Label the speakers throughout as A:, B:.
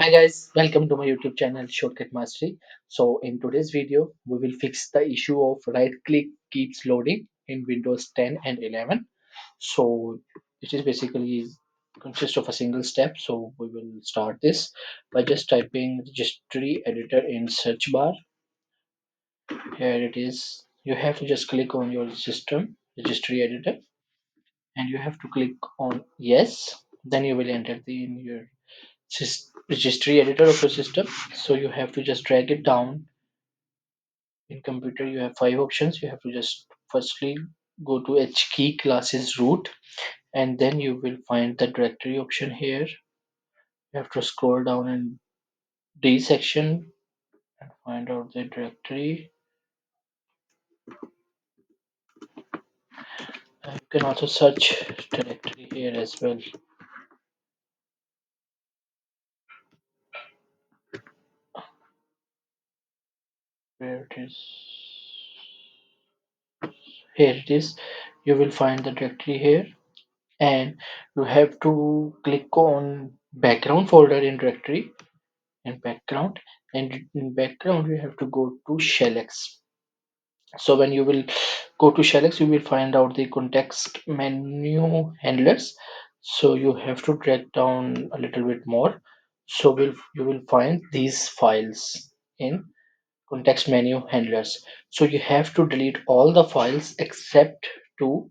A: Hi guys, welcome to my YouTube channel Shortcut Mastery. So in today's video, we will fix the issue of right click keeps loading in Windows 10 and 11. So it is basically consists of a single step. So we will start this by just typing registry editor in search bar. Here it is. You have to just click on your system registry editor and you have to click on yes. Then you will enter the in your registry editor of your system. So you have to just drag it down. In computer you have five options. You have to just firstly go to H key classes root, and then you will find the directory option here. You have to scroll down in D section and find out the directory. You can also search directory here as well. Where it is, here it is. You will find the directory here, and you have to click on background folder in directory and background, and in background you have to go to shellx. So when you will go to shellx, you will find out the context menu handlers. So you have to drag down a little bit more. So you will find these files in context menu handlers. So you have to delete all the files except two,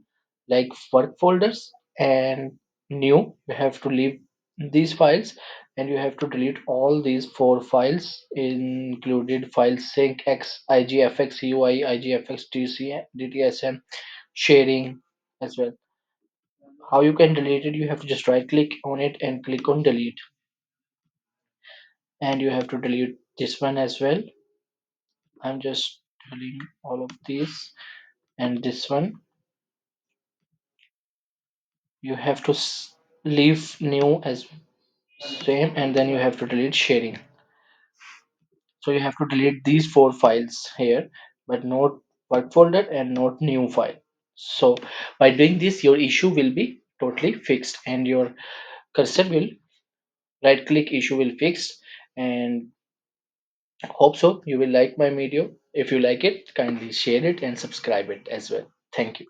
A: like work folders and new. You have to leave these files, and you have to delete all these four files, included file sync x igfx ui igfx dc dtsm sharing as well. How you can delete it? You have to just right click on it and click on delete, and you have to delete this one as well. I'm just deleting all of these, and this one you have to leave new as same, and then you have to delete sharing. So you have to delete these four files here, but not work folder and not new file. So by doing this, your issue will be totally fixed, and your cursor will right click issue will fix. And hope so you will like my video. If you like it, kindly share it and subscribe it as well. Thank you.